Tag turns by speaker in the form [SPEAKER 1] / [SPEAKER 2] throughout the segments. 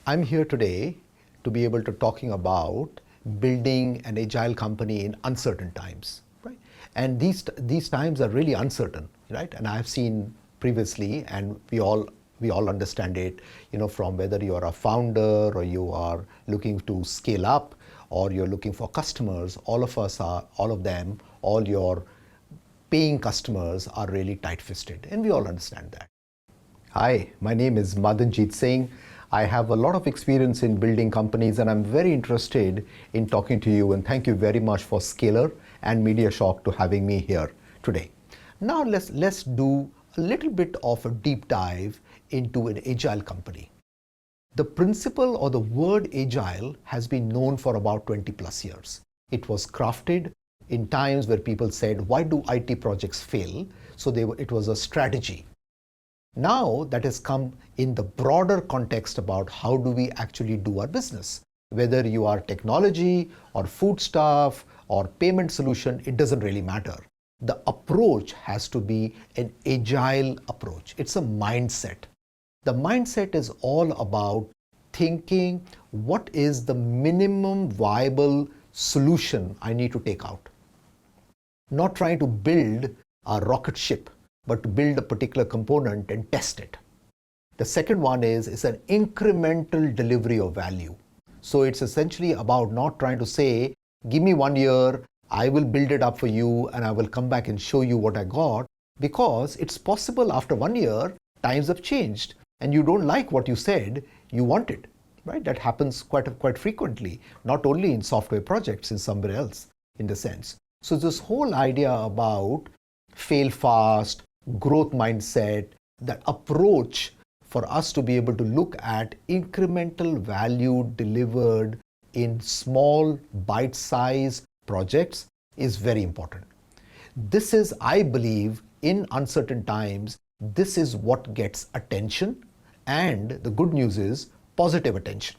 [SPEAKER 1] I'm here today to be able to talking about building an agile company in uncertain times, right? And these times are really uncertain, right? And I've seen previously, and we all understand it, from whether you are a founder or you are looking to scale up or you're looking for customers. All of them, all your paying customers are really tight-fisted, and we all understand that. Hi, my name is Madanjit Singh. I have a lot of experience in building companies and I'm very interested in talking to you, and thank you very much for Scalar and MediaShock to having me here today. Now let's do a little bit of a deep dive into an agile company. The principle or the word agile has been known for about 20 plus years. It was crafted in times where people said, why do IT projects fail? So it was a strategy. Now that has come in the broader context about how do we actually do our business. Whether you are technology or foodstuff or payment solution, it doesn't really matter. The approach has to be an agile approach. It's a mindset. The mindset is all about thinking what is the minimum viable solution I need to take out. Not trying to build a rocket ship, but to build a particular component and test it. The second one is an incremental delivery of value. So it's essentially about not trying to say, give me 1 year, I will build it up for you and I will come back and show you what I got, because it's possible after 1 year, times have changed and you don't like what you said you wanted, right? That happens quite frequently, not only in software projects, in somewhere else in the sense. So this whole idea about fail fast, growth mindset, that approach for us to be able to look at incremental value delivered in small bite-sized projects is very important. This is, I believe, in uncertain times, this is what gets attention, and the good news is positive attention,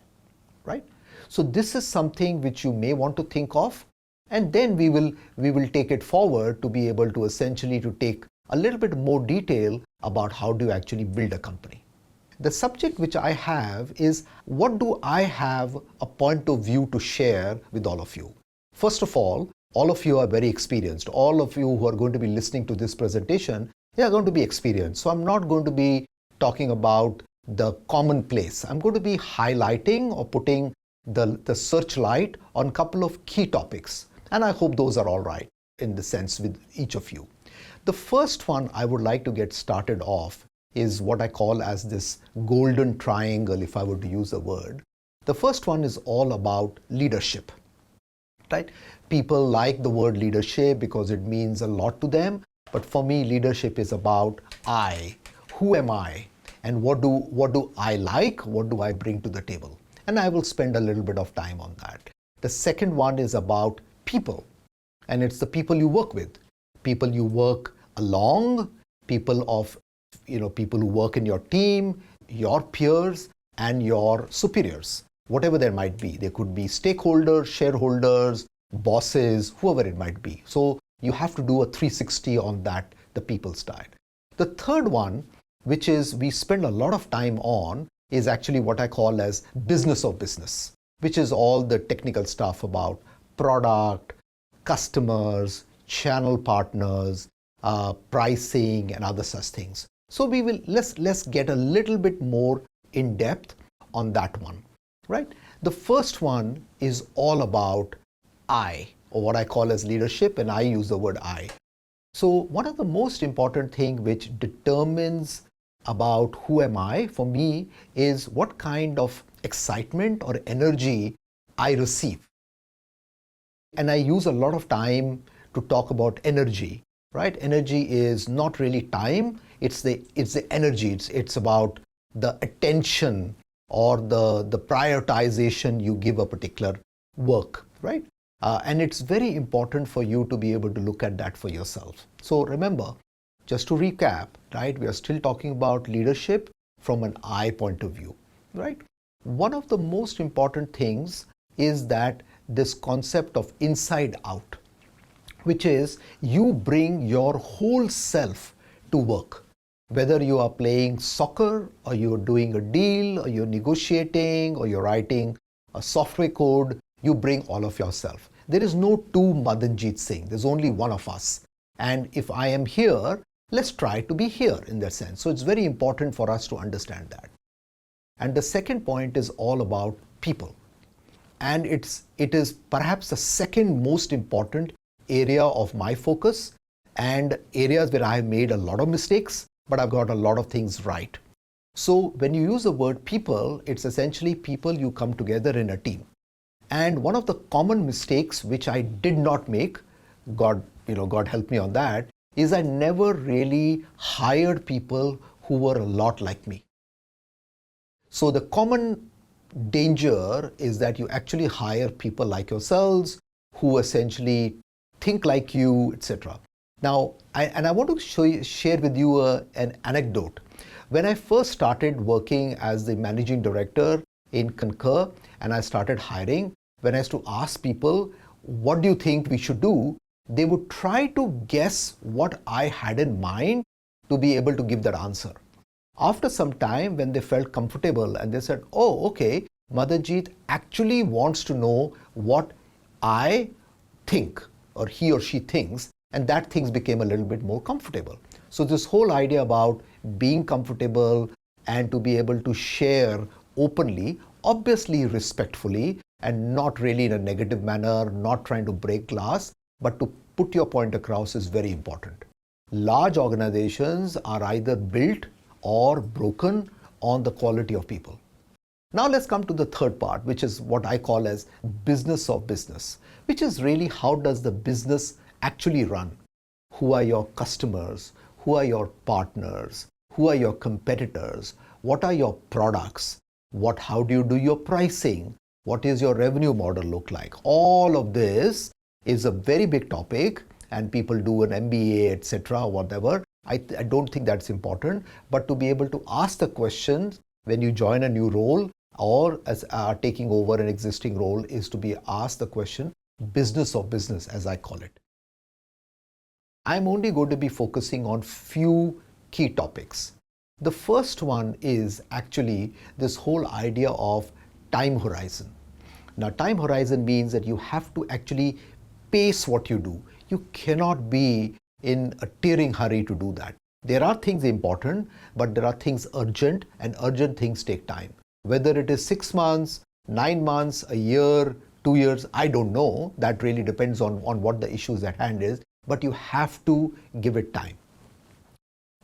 [SPEAKER 1] right? So this is something which you may want to think of, and then we will take it forward to be able to essentially to take a little bit more detail about how do you actually build a company. The subject which I have is, what do I have a point of view to share with all of you? First of all of you are very experienced. All of you who are going to be listening to this presentation, they are going to be experienced. So I'm not going to be talking about the commonplace. I'm going to be highlighting or putting the searchlight on a couple of key topics. And I hope those are all right in the sense with each of you. The first one I would like to get started off is what I call as this golden triangle, if I were to use a word. The first one is all about leadership, right? People like the word leadership because it means a lot to them. But for me, leadership is about I. Who am I? And what do I like? What do I bring to the table? And I will spend a little bit of time on that. The second one is about people. And it's the people you work with. People you work along, people who work in your team, your peers, and your superiors, whatever there might be. They could be stakeholders, shareholders, bosses, whoever it might be. So you have to do a 360 on that, the people side. The third one, which is we spend a lot of time on, is actually what I call as business of business, which is all the technical stuff about product, customers, channel partners, pricing, and other such things. So let's get a little bit more in depth on that one, right? The first one is all about I, or what I call as leadership, and I use the word I. So one of the most important thing which determines about who am I for me is what kind of excitement or energy I receive. And I use a lot of time to talk about energy, right? Energy is not really time, it's the energy. It's about the attention or the prioritization you give a particular work, right? And it's very important for you to be able to look at that for yourself. So remember, just to recap, right, we are still talking about leadership from an I point of view, right? One of the most important things is that this concept of inside out, which is you bring your whole self to work. Whether you are playing soccer or you're doing a deal or you're negotiating or you're writing a software code, you bring all of yourself. There is no two Madanjit Singh. There's only one of us. And if I am here, let's try to be here in that sense. So it's very important for us to understand that. And the second point is all about people. And it is perhaps the second most important area of my focus and areas where I have made a lot of mistakes, but I've got a lot of things right. So when you use the word people, it's essentially people you come together in a team. And one of the common mistakes which I did not make, God help me on that, is I never really hired people who were a lot like me. So the common danger is that you actually hire people like yourselves who essentially think like you, etc. Now, I want to share with you an anecdote. When I first started working as the managing director in Concur and I started hiring, when I used to ask people, what do you think we should do? They would try to guess what I had in mind to be able to give that answer. After some time, when they felt comfortable and they said, oh, okay, Madanjit actually wants to know what I think or he or she thinks, and that things became a little bit more comfortable. So this whole idea about being comfortable and to be able to share openly, obviously respectfully, and not really in a negative manner, not trying to break glass, but to put your point across is very important. Large organizations are either built or broken on the quality of people. Now let's come to the third part, which is what I call as business of business, which is really how does the business actually run? Who are your customers? Who are your partners? Who are your competitors? What are your products? How do you do your pricing? What is your revenue model look like? All of this is a very big topic and people do an MBA, etc., whatever. I don't think that's important, but to be able to ask the questions when you join a new role or as taking over an existing role is to be asked the question, business of business, as I call it. I'm only going to be focusing on few key topics. The first one is actually this whole idea of time horizon. Now, time horizon means that you have to actually pace what you do. You cannot be in a tearing hurry to do that. There are things important, but there are things urgent, and urgent things take time. Whether it is 6 months, 9 months, a year, 2 years, I don't know. That really depends on what the issues at hand is, but you have to give it time.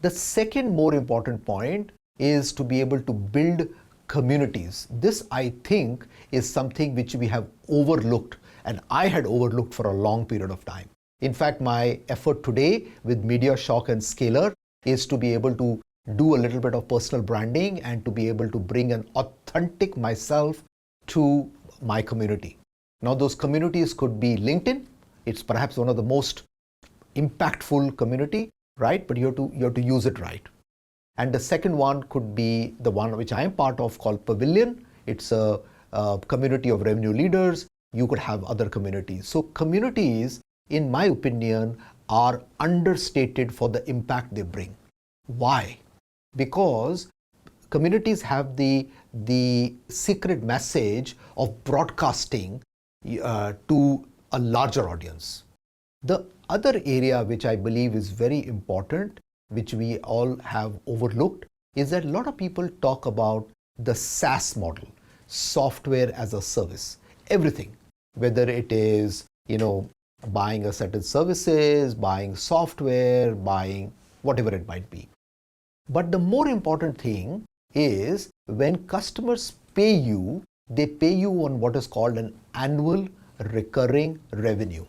[SPEAKER 1] The second more important point is to be able to build communities. This, I think, is something which we have overlooked, and I had overlooked for a long period of time. In fact, my effort today with Media Shock and Scalar is to be able to do a little bit of personal branding and to be able to bring an authentic myself to my community. Now, those communities could be LinkedIn. It's perhaps one of the most impactful community, right? But you have to use it right. And the second one could be the one which I am part of called Pavilion. It's a community of revenue leaders. You could have other communities. So communities, in my opinion, are understated for the impact they bring. Why? Because communities have the secret message of broadcasting to a larger audience. The other area which I believe is very important, which we all have overlooked, is that a lot of people talk about the SaaS model, software as a service. Everything, whether it is, buying a certain services, buying software, buying whatever it might be. But the more important thing is when customers pay you, they pay you on what is called an annual recurring revenue,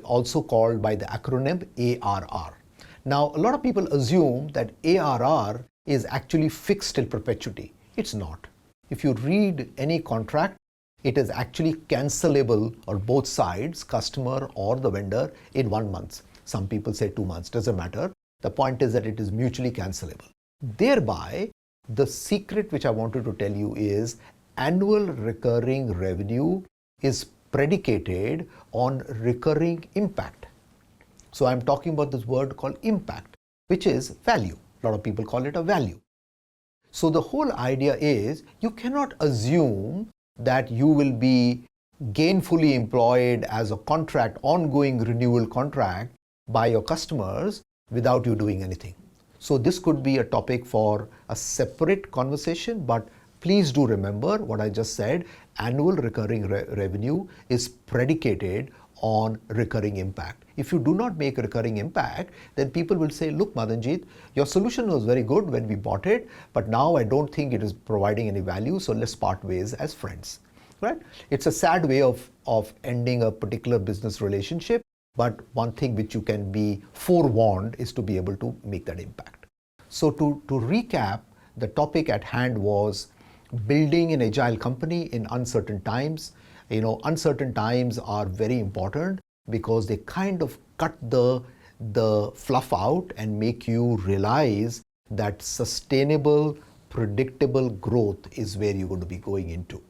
[SPEAKER 1] also called by the acronym ARR. Now, a lot of people assume that ARR is actually fixed till perpetuity. It's not. If you read any contract, it is actually cancelable on both sides, customer or the vendor, in 1 month. Some people say 2 months, doesn't matter. The point is that it is mutually cancelable. Thereby, the secret which I wanted to tell you is annual recurring revenue is predicated on recurring impact. So I'm talking about this word called impact, which is value. A lot of people call it a value. So the whole idea is you cannot assume that you will be gainfully employed as a contract, ongoing renewal contract by your customers without you doing anything. So this could be a topic for a separate conversation, but please do remember what I just said. Annual recurring revenue is predicated on recurring impact. If you do not make recurring impact, then people will say, look, Madanjit, your solution was very good when we bought it, but now I don't think it is providing any value, so let's part ways as friends. Right? It's a sad way of ending a particular business relationship, but one thing which you can be forewarned is to be able to make that impact. So to recap, the topic at hand was building an agile company in uncertain times. Uncertain times are very important because they kind of cut the fluff out and make you realize that sustainable, predictable growth is where you're going to be going into.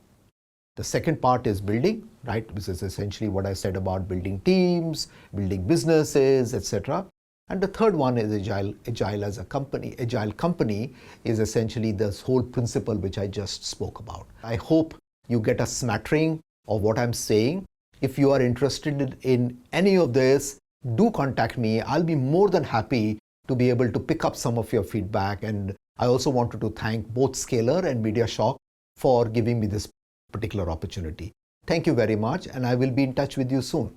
[SPEAKER 1] The second part is building, right? This is essentially what I said about building teams, building businesses, etc. And the third one is agile as a company. Agile company is essentially this whole principle which I just spoke about. I hope you get a smattering of what I'm saying. If you are interested in any of this, do contact me. I'll be more than happy to be able to pick up some of your feedback. And I also wanted to thank both Scalar and MediaShock for giving me this particular opportunity. Thank you very much, and I will be in touch with you soon.